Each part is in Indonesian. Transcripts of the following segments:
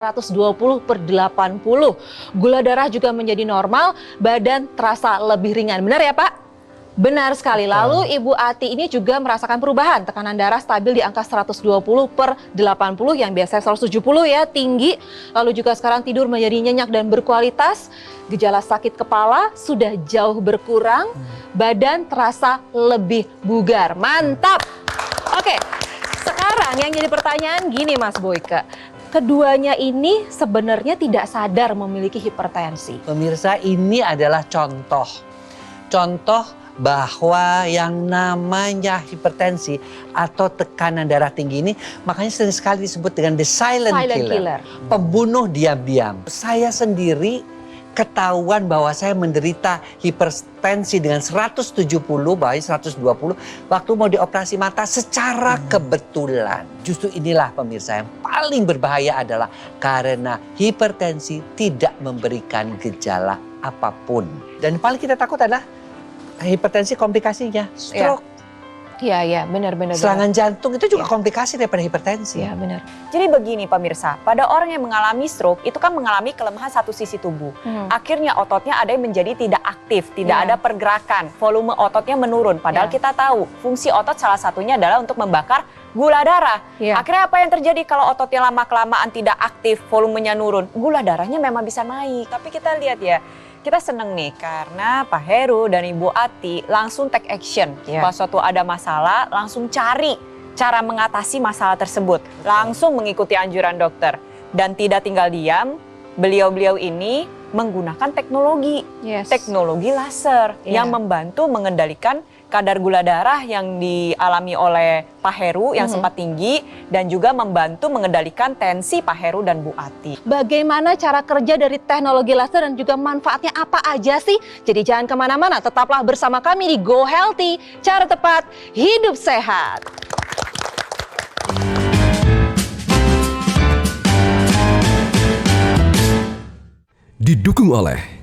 120/80. Gula darah juga menjadi normal, badan terasa lebih ringan. Benar ya Pak? Benar sekali. Lalu Ibu Ati ini juga merasakan perubahan. Tekanan darah stabil di angka 120/80 yang biasanya 170 ya, tinggi. Lalu juga sekarang tidur menjadi nyenyak dan berkualitas. Gejala sakit kepala sudah jauh berkurang. Badan terasa lebih bugar. Mantap! Oke, sekarang yang jadi pertanyaan gini Mas Boyke. Keduanya ini sebenarnya tidak sadar memiliki hipertensi. Pemirsa, ini adalah contoh bahwa yang namanya hipertensi atau tekanan darah tinggi ini makanya sering sekali disebut dengan the silent killer. Pembunuh diam-diam. Saya sendiri ketahuan bahwa saya menderita hipertensi dengan 170, bahkan 120 waktu mau dioperasi mata secara kebetulan. Justru inilah pemirsa yang paling berbahaya adalah karena hipertensi tidak memberikan gejala apapun. Dan paling kita takut adalah hipertensi komplikasinya, stroke. Iya, benar-benar. Serangan jantung itu juga komplikasi daripada hipertensi. Iya, benar. Jadi begini pemirsa, pada orang yang mengalami stroke itu kan mengalami kelemahan satu sisi tubuh. Akhirnya ototnya ada yang menjadi tidak aktif, tidak ada pergerakan, volume ototnya menurun. Padahal kita tahu fungsi otot salah satunya adalah untuk membakar gula darah. Akhirnya apa yang terjadi kalau ototnya lama-kelamaan tidak aktif, volumenya nurun? Gula darahnya memang bisa naik. Tapi kita lihat ya, kita seneng nih karena Pak Heru dan Ibu Ati langsung take action. Pas suatu ada masalah langsung cari cara mengatasi masalah tersebut. Langsung mengikuti anjuran dokter. Dan tidak tinggal diam, beliau-beliau ini menggunakan teknologi. Teknologi laser yang membantu mengendalikan kadar gula darah yang dialami oleh Pak Heru yang sempat tinggi dan juga membantu mengendalikan tensi Pak Heru dan Bu Ati. Bagaimana cara kerja dari teknologi laser dan juga manfaatnya apa aja sih? Jadi jangan kemana-mana, tetaplah bersama kami di Go Healthy, cara tepat hidup sehat. Didukung oleh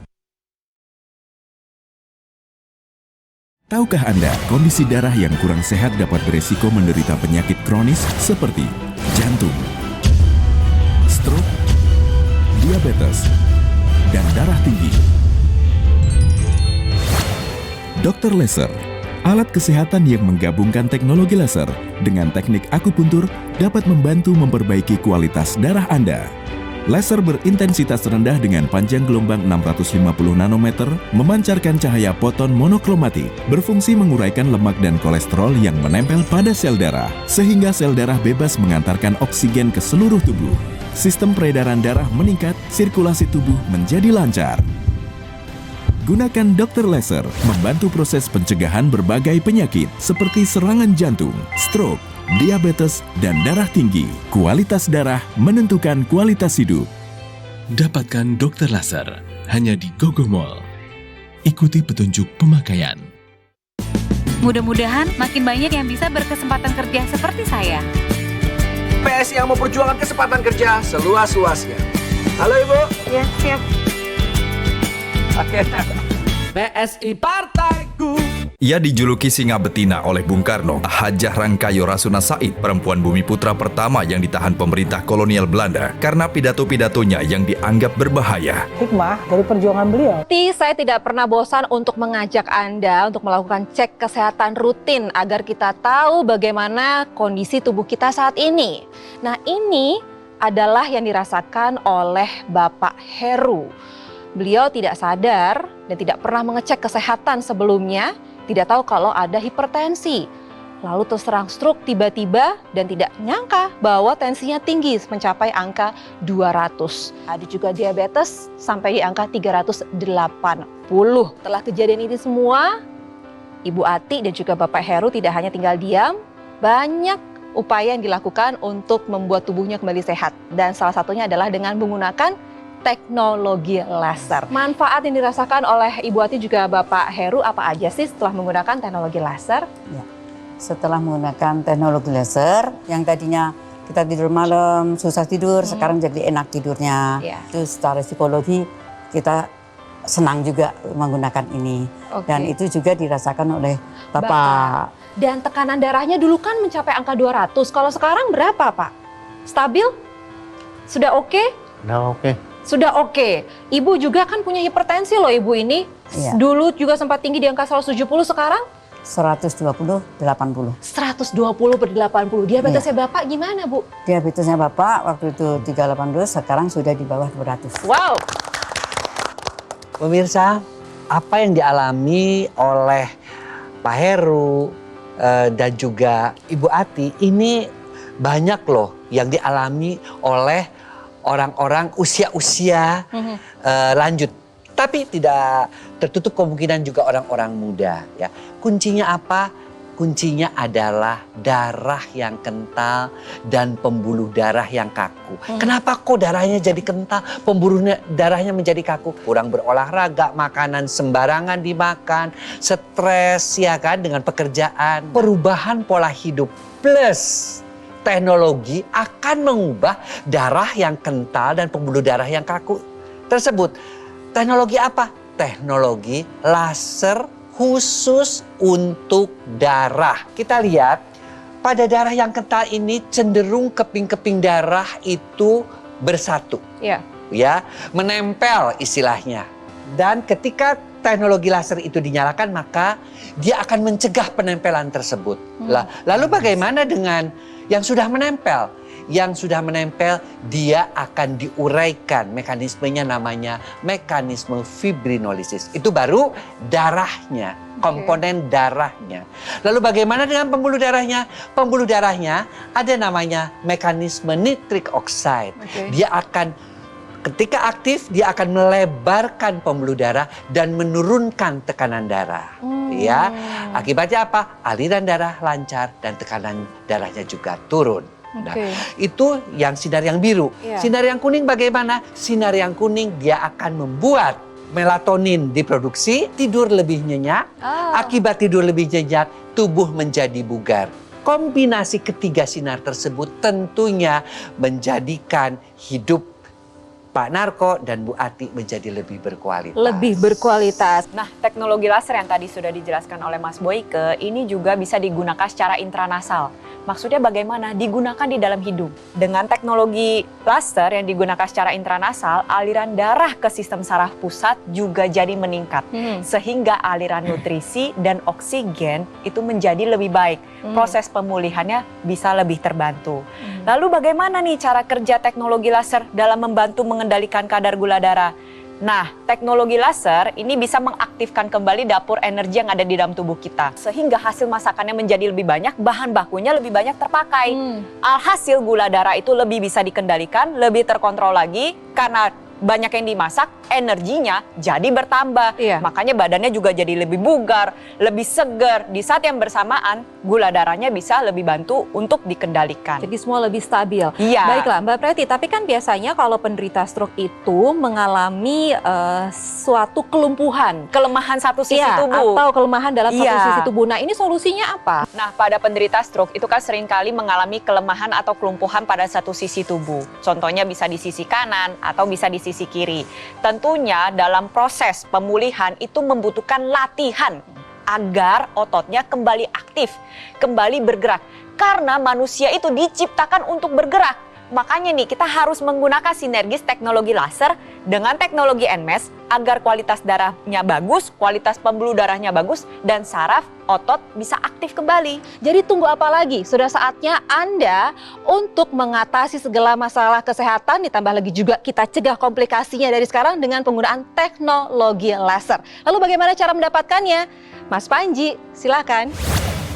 tahukah Anda, kondisi darah yang kurang sehat dapat beresiko menderita penyakit kronis seperti jantung, stroke, diabetes, dan darah tinggi. Dr. Laser, alat kesehatan yang menggabungkan teknologi laser dengan teknik akupuntur dapat membantu memperbaiki kualitas darah Anda. Laser berintensitas rendah dengan panjang gelombang 650 nanometer memancarkan cahaya foton monokromatik, berfungsi menguraikan lemak dan kolesterol yang menempel pada sel darah, sehingga sel darah bebas mengantarkan oksigen ke seluruh tubuh. Sistem peredaran darah meningkat, sirkulasi tubuh menjadi lancar. Gunakan Dr. Laser membantu proses pencegahan berbagai penyakit seperti serangan jantung, stroke, diabetes, dan darah tinggi. Kualitas darah menentukan kualitas hidup. Dapatkan Dr. Laser hanya di Gogo Mall. Ikuti petunjuk pemakaian. Mudah-mudahan makin banyak yang bisa berkesempatan kerja seperti saya. PSI yang memperjuangkan kesempatan kerja seluas-luasnya. Halo Ibu. Ya, siap. Akhirnya PSI partaiku. Ia dijuluki singa betina oleh Bung Karno, Hajah Rangkayo Rasuna Said, perempuan bumi putra pertama yang ditahan pemerintah kolonial Belanda karena pidato-pidatonya yang dianggap berbahaya. Hikmah dari perjuangan beliau. Saya tidak pernah bosan untuk mengajak Anda untuk melakukan cek kesehatan rutin agar kita tahu bagaimana kondisi tubuh kita saat ini. Nah, ini adalah yang dirasakan oleh Bapak Heru. Beliau tidak sadar dan tidak pernah mengecek kesehatan sebelumnya, tidak tahu kalau ada hipertensi. Lalu terserang stroke tiba-tiba dan tidak nyangka bahwa tensinya tinggi mencapai angka 200. Ada juga diabetes sampai di angka 380. Setelah kejadian ini semua, Ibu Ati dan juga Bapak Heru tidak hanya tinggal diam, banyak upaya yang dilakukan untuk membuat tubuhnya kembali sehat. Dan salah satunya adalah dengan menggunakan teknologi laser. Manfaat yang dirasakan oleh Ibu Ati juga Bapak Heru apa aja sih setelah menggunakan teknologi laser? Ya, setelah menggunakan teknologi laser, yang tadinya kita tidur malam, susah tidur, sekarang jadi enak tidurnya. Itu secara psikologi kita senang juga menggunakan ini. Dan itu juga dirasakan oleh Bapak. Dan tekanan darahnya dulu kan mencapai angka 200, kalau sekarang berapa Pak? Stabil? Sudah oke? Nah, oke. Sudah oke. Ibu juga kan punya hipertensi loh ibu ini. Iya. Dulu juga sempat tinggi di angka 170, sekarang 120/80. 120/80. Diabetesnya Bapak gimana, Bu? Diabetesnya Bapak waktu itu 380, sekarang sudah di bawah 200. Wow. Pemirsa, apa yang dialami oleh Pak Heru dan juga Ibu Ati ini banyak loh yang dialami oleh orang-orang usia-usia lanjut. Tapi tidak tertutup kemungkinan juga orang-orang muda. Ya. Kuncinya apa? Kuncinya adalah darah yang kental dan pembuluh darah yang kaku. Kenapa kok darahnya jadi kental, pembuluh darahnya menjadi kaku? Kurang berolahraga, makanan sembarangan dimakan, stres ya kan dengan pekerjaan. Perubahan pola hidup plus teknologi akan mengubah darah yang kental dan pembuluh darah yang kaku tersebut. Teknologi apa? Teknologi laser khusus untuk darah. Kita lihat pada darah yang kental ini cenderung keping-keping darah itu bersatu. Iya. Ya, menempel istilahnya. Dan ketika teknologi laser itu dinyalakan maka dia akan mencegah penempelan tersebut. Lalu bagaimana dengan yang sudah menempel? Yang sudah menempel dia akan diuraikan, mekanismenya namanya mekanisme fibrinolisis. Itu baru darahnya, komponen darahnya. Lalu bagaimana dengan pembuluh darahnya? Pembuluh darahnya ada namanya mekanisme nitric oxide. Dia akan ketika aktif dia akan melebarkan pembuluh darah dan menurunkan tekanan darah. Ya, akibatnya apa? Aliran darah lancar dan tekanan darahnya juga turun. Nah, itu yang sinar yang biru. Sinar yang kuning bagaimana? Sinar yang kuning dia akan membuat melatonin diproduksi, tidur lebih nyenyak. Akibat tidur lebih nyenyak, tubuh menjadi bugar. Kombinasi ketiga sinar tersebut tentunya menjadikan hidup Pak Narko dan Bu Ati menjadi lebih berkualitas. Lebih berkualitas. Nah, teknologi laser yang tadi sudah dijelaskan oleh Mas Boyke ini juga bisa digunakan secara intranasal. Maksudnya bagaimana? Digunakan di dalam hidung. Dengan teknologi laser yang digunakan secara intranasal, aliran darah ke sistem saraf pusat juga jadi meningkat. Sehingga aliran nutrisi dan oksigen itu menjadi lebih baik. Proses pemulihannya bisa lebih terbantu. Lalu bagaimana nih cara kerja teknologi laser dalam membantu mengendalikan kadar gula darah? Nah, teknologi laser ini bisa mengaktifkan kembali dapur energi yang ada di dalam tubuh kita. Sehingga hasil masakannya menjadi lebih banyak, bahan bakunya lebih banyak terpakai. Alhasil gula darah itu lebih bisa dikendalikan, lebih terkontrol lagi karena banyak yang dimasak, energinya jadi bertambah. Makanya badannya juga jadi lebih bugar, lebih segar. Di saat yang bersamaan, gula darahnya bisa lebih bantu untuk dikendalikan. Jadi semua lebih stabil. Iya. Baiklah Mbak Preti, tapi kan biasanya kalau penderita stroke itu mengalami suatu kelumpuhan. Kelemahan satu sisi tubuh. Atau kelemahan dalam satu sisi tubuh. Nah ini solusinya apa? Nah pada penderita stroke itu kan seringkali mengalami kelemahan atau kelumpuhan pada satu sisi tubuh. Contohnya bisa di sisi kanan atau bisa di sisi kiri. Tentunya dalam proses pemulihan itu membutuhkan latihan agar ototnya kembali aktif, kembali bergerak. Karena manusia itu diciptakan untuk bergerak. Makanya nih kita harus menggunakan sinergis teknologi laser dengan teknologi NMES agar kualitas darahnya bagus, kualitas pembuluh darahnya bagus, dan saraf otot bisa aktif kembali. Jadi tunggu apa lagi? Sudah saatnya Anda untuk mengatasi segala masalah kesehatan, ditambah lagi juga kita cegah komplikasinya dari sekarang dengan penggunaan teknologi laser. Lalu bagaimana cara mendapatkannya? Mas Panji, silakan.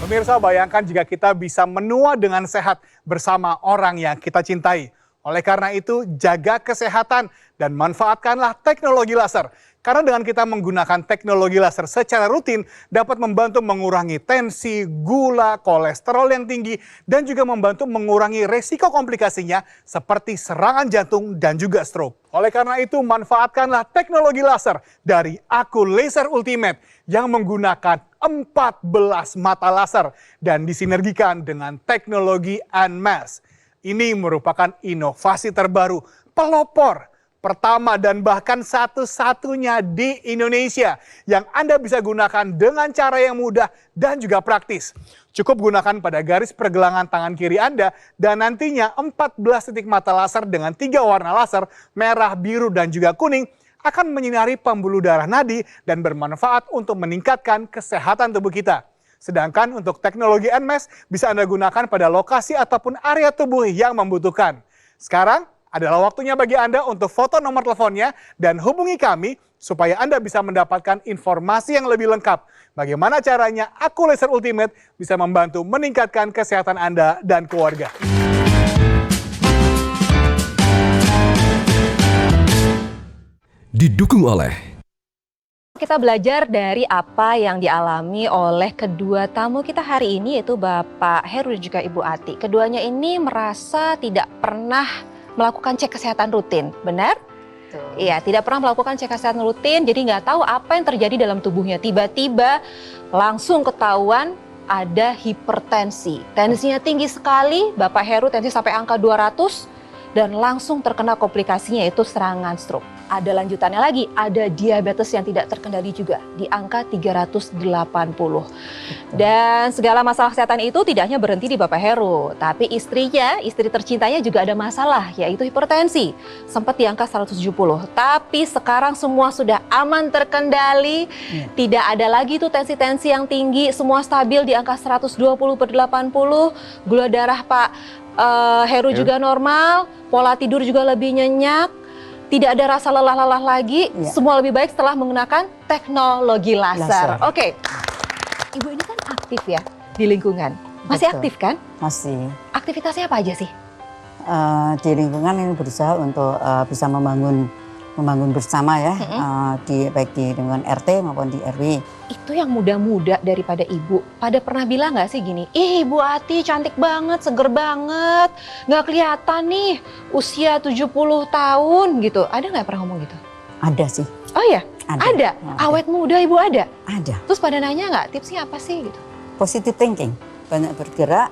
Pemirsa, bayangkan jika kita bisa menua dengan sehat bersama orang yang kita cintai. Oleh karena itu, jaga kesehatan dan manfaatkanlah teknologi laser. Karena dengan kita menggunakan teknologi laser secara rutin dapat membantu mengurangi tensi, gula, kolesterol yang tinggi, dan juga membantu mengurangi resiko komplikasinya seperti serangan jantung dan juga stroke. Oleh karena itu, manfaatkanlah teknologi laser dari Aku Laser Ultimate yang menggunakan 14 mata laser dan disinergikan dengan teknologi NMES. Ini merupakan inovasi terbaru, pelopor pertama dan bahkan satu-satunya di Indonesia yang Anda bisa gunakan dengan cara yang mudah dan juga praktis. Cukup gunakan pada garis pergelangan tangan kiri Anda dan nantinya 14 titik mata laser dengan 3 warna laser, merah, biru, dan juga kuning akan menyinari pembuluh darah nadi dan bermanfaat untuk meningkatkan kesehatan tubuh kita. Sedangkan untuk teknologi NMES bisa Anda gunakan pada lokasi ataupun area tubuh yang membutuhkan. Sekarang adalah waktunya bagi Anda untuk foto nomor teleponnya dan hubungi kami supaya Anda bisa mendapatkan informasi yang lebih lengkap. Bagaimana caranya Aku Laser Ultimate bisa membantu meningkatkan kesehatan Anda dan keluarga. Didukung oleh Kita belajar dari apa yang dialami oleh kedua tamu kita hari ini, yaitu Bapak Heru dan juga Ibu Ati. Keduanya ini merasa tidak pernah melakukan cek kesehatan rutin, benar? Iya, tidak pernah melakukan cek kesehatan rutin, jadi nggak tahu apa yang terjadi dalam tubuhnya. Tiba-tiba langsung ketahuan ada hipertensi. Tensinya tinggi sekali, Bapak Heru tensi sampai angka 200 dan langsung terkena komplikasinya yaitu serangan stroke. Ada lanjutannya lagi, ada diabetes yang tidak terkendali juga di angka 380. Dan segala masalah kesehatan itu tidak hanya berhenti di Bapak Heru, tapi istrinya, istri tercintanya juga ada masalah, yaitu hipertensi. Sempat di angka 170, tapi sekarang semua sudah aman terkendali, tidak ada lagi tuh tensi-tensi yang tinggi, semua stabil di angka 120/80, gula darah Pak Heru juga normal, pola tidur juga lebih nyenyak, tidak ada rasa lelah-lelah lagi, semua lebih baik setelah menggunakan teknologi laser. Oke, Ibu ini kan aktif ya di lingkungan, masih aktif kan? Masih. Aktivitasnya apa aja sih? Di lingkungan ini berusaha untuk bisa membangun bersama ya, baik di lingkungan RT maupun di RW. Itu yang muda-muda daripada Ibu, pada pernah bilang nggak sih gini, ih Ibu Ati cantik banget, seger banget, nggak kelihatan nih usia 70 tahun gitu. Ada nggak pernah ngomong gitu? Ada sih. Oh ya? Ada? Awet muda Ibu ada? Ada. Terus pada nanya nggak tipsnya apa sih gitu? Positive thinking, banyak bergerak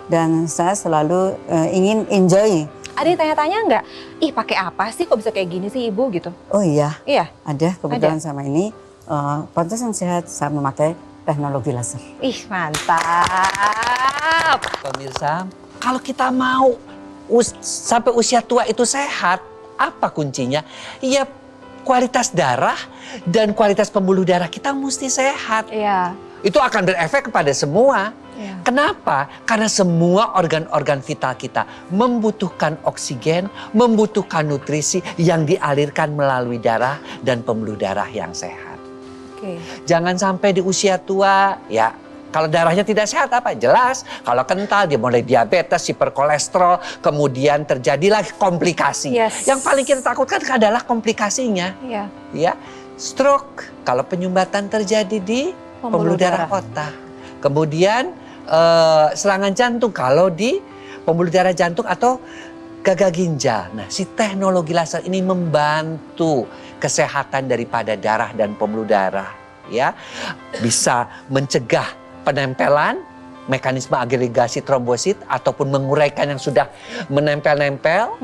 dan saya selalu ingin enjoy. Ada yang tanya-tanya nggak? Ih pakai apa sih kok bisa kayak gini sih Ibu gitu? Oh iya. Iya. Ada kebetulan sama ini pantasan sehat saya memakai teknologi laser. Ih mantap. Pemirsa, kalau kita mau sampai usia tua itu sehat, apa kuncinya? Ya kualitas darah dan kualitas pembuluh darah kita mesti sehat. Iya. Itu akan berefek kepada semua. Ya. Kenapa? Karena semua organ-organ vital kita membutuhkan oksigen, membutuhkan nutrisi yang dialirkan melalui darah dan pembuluh darah yang sehat. Oke. Jangan sampai di usia tua, ya kalau darahnya tidak sehat apa? Jelas, kalau kental dia mulai diabetes, hiperkolesterol, kemudian terjadilah komplikasi. Yes. Yang paling kita takutkan adalah komplikasinya. Iya. Ya, stroke, kalau penyumbatan terjadi di pembuluh darah otak. Kemudian serangan jantung kalau di pembuluh darah jantung atau gagal ginjal. Nah, si teknologi laser ini membantu kesehatan daripada darah dan pembuluh darah, ya. Bisa mencegah penempelan, mekanisme agregasi trombosit ataupun menguraikan yang sudah menempel-nempel.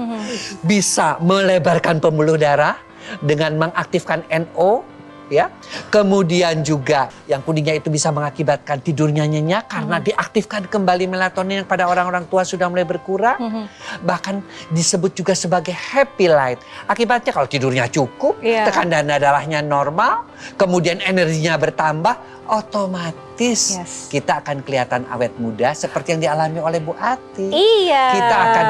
Bisa melebarkan pembuluh darah dengan mengaktifkan NO. Ya, kemudian juga yang kuningnya itu bisa mengakibatkan tidurnya nyenyak karena diaktifkan kembali melatonin yang pada orang-orang tua sudah mulai berkurang. Bahkan disebut juga sebagai happy light. Akibatnya kalau tidurnya cukup, tekanan darahnya normal, kemudian energinya bertambah, otomatis kita akan kelihatan awet muda seperti yang dialami oleh Bu Ati. Iya. Kita akan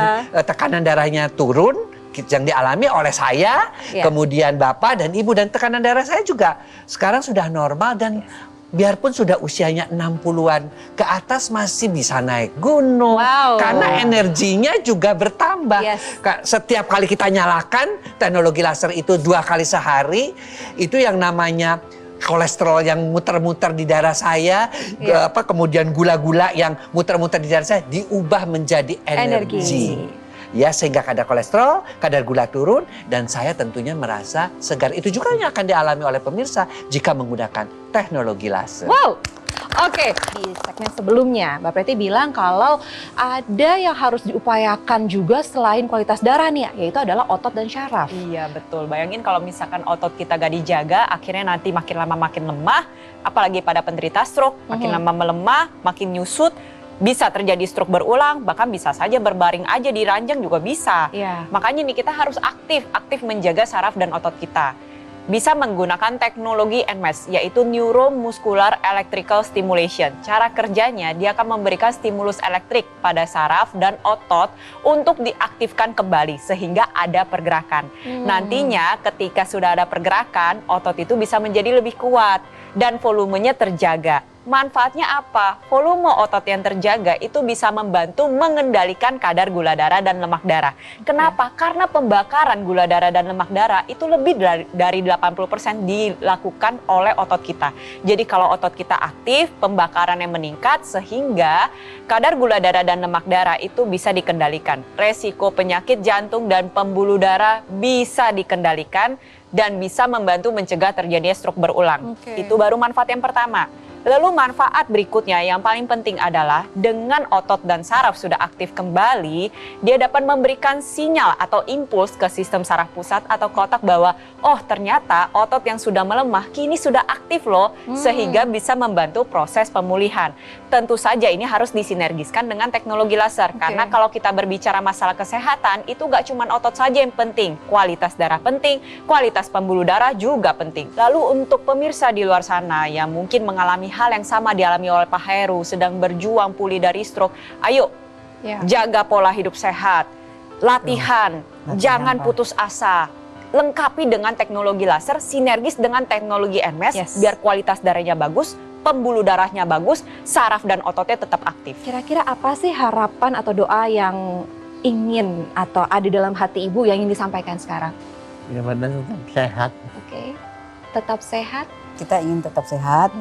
tekanan darahnya turun. Yang dialami oleh saya, kemudian Bapak dan Ibu, dan tekanan darah saya juga sekarang sudah normal dan biarpun sudah usianya 60-an ke atas masih bisa naik gunung. Karena energinya juga bertambah. Setiap kali kita nyalakan teknologi laser itu 2 kali sehari, itu yang namanya kolesterol yang muter-muter di darah saya, kemudian gula-gula yang muter-muter di darah saya diubah menjadi energi. Ya, sehingga kadar kolesterol, kadar gula turun, dan saya tentunya merasa segar. Itu juga yang akan dialami oleh pemirsa jika menggunakan teknologi laser. Wow, Oke, di segmen sebelumnya Mbak Preti bilang kalau ada yang harus diupayakan juga selain kualitas darah nih, yaitu adalah otot dan syaraf. Iya betul, bayangin kalau misalkan otot kita gak dijaga, akhirnya nanti makin lama makin lemah, apalagi pada penderita stroke, makin lama melemah, makin nyusut, bisa terjadi stroke berulang, bahkan bisa saja berbaring aja di ranjang juga bisa. Makanya nih kita harus aktif menjaga saraf dan otot kita. Bisa menggunakan teknologi NMES, yaitu Neuromuscular Electrical Stimulation. Cara kerjanya, dia akan memberikan stimulus elektrik pada saraf dan otot untuk diaktifkan kembali, sehingga ada pergerakan. Nantinya ketika sudah ada pergerakan, otot itu bisa menjadi lebih kuat dan volumenya terjaga. Manfaatnya apa? Volume otot yang terjaga itu bisa membantu mengendalikan kadar gula darah dan lemak darah. Kenapa? Karena pembakaran gula darah dan lemak darah itu lebih dari 80% dilakukan oleh otot kita. Jadi kalau otot kita aktif, pembakarannya meningkat sehingga kadar gula darah dan lemak darah itu bisa dikendalikan. Resiko penyakit jantung dan pembuluh darah bisa dikendalikan dan bisa membantu mencegah terjadinya stroke berulang. Itu baru manfaat yang pertama. Lalu manfaat berikutnya yang paling penting adalah dengan otot dan saraf sudah aktif kembali, dia dapat memberikan sinyal atau impuls ke sistem saraf pusat atau ke otak bahwa oh ternyata otot yang sudah melemah kini sudah aktif loh, sehingga bisa membantu proses pemulihan. Tentu saja ini harus disinergiskan dengan teknologi laser, karena kalau kita berbicara masalah kesehatan itu gak cuma otot saja yang penting, kualitas darah penting, kualitas pembuluh darah juga penting. Lalu untuk pemirsa di luar sana yang mungkin mengalami hal yang sama dialami oleh Pak Heru, sedang berjuang pulih dari stroke, ayo jaga pola hidup sehat, latihan, jangan putus asa, lengkapi dengan teknologi laser, sinergis dengan teknologi NMES, biar kualitas darahnya bagus, pembuluh darahnya bagus, saraf dan ototnya tetap aktif. Kira-kira apa sih harapan atau doa yang ingin atau ada dalam hati Ibu yang ingin disampaikan sekarang? Ya, benar, tetap sehat. Tetap sehat. Kita ingin tetap sehat.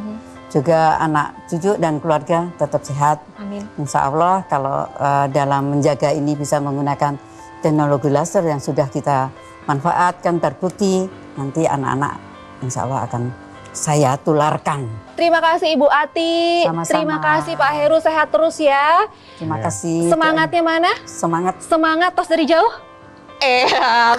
Juga anak cucu dan keluarga tetap sehat. Amin. Insya Allah kalau dalam menjaga ini bisa menggunakan teknologi laser yang sudah kita manfaatkan, terbukti, nanti anak-anak insya Allah akan saya tularkan. Terima kasih Ibu Ati. Sama-sama. Terima kasih Pak Heru, sehat terus ya. Terima kasih. Semangatnya mana? Semangat tos dari jauh.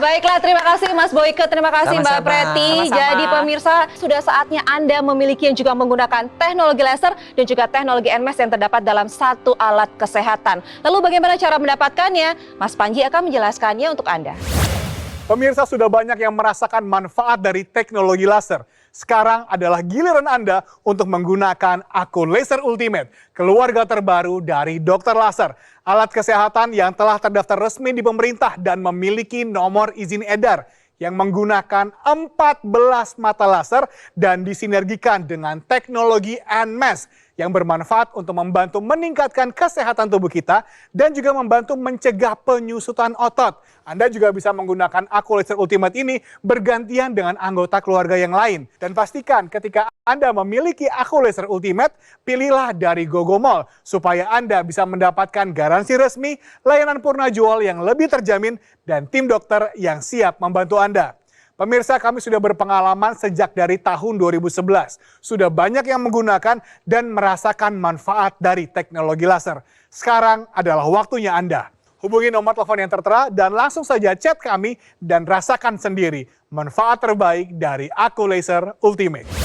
Baiklah, terima kasih Mas Boyke, terima kasih Mbak Preti. Jadi pemirsa, sudah saatnya Anda memiliki yang juga menggunakan teknologi laser dan juga teknologi NMES yang terdapat dalam satu alat kesehatan. Lalu bagaimana cara mendapatkannya? Mas Panji akan menjelaskannya untuk Anda. Pemirsa, sudah banyak yang merasakan manfaat dari teknologi laser. Sekarang adalah giliran Anda untuk menggunakan Aku Laser Ultimate, keluarga terbaru dari Dokter Laser. Alat kesehatan yang telah terdaftar resmi di pemerintah dan memiliki nomor izin edar yang menggunakan 14 mata laser dan disinergikan dengan teknologi NMES yang bermanfaat untuk membantu meningkatkan kesehatan tubuh kita dan juga membantu mencegah penyusutan otot. Anda juga bisa menggunakan Aku Laser Ultimate ini bergantian dengan anggota keluarga yang lain. Dan pastikan ketika Anda memiliki Aku Laser Ultimate, pilihlah dari Gogo Mall supaya Anda bisa mendapatkan garansi resmi, layanan purna jual yang lebih terjamin, dan tim dokter yang siap membantu Anda. Pemirsa, kami sudah berpengalaman sejak dari tahun 2011. Sudah banyak yang menggunakan dan merasakan manfaat dari teknologi laser. Sekarang adalah waktunya Anda. Hubungi nomor telepon yang tertera dan langsung saja chat kami dan rasakan sendiri manfaat terbaik dari Aku Laser Ultimate.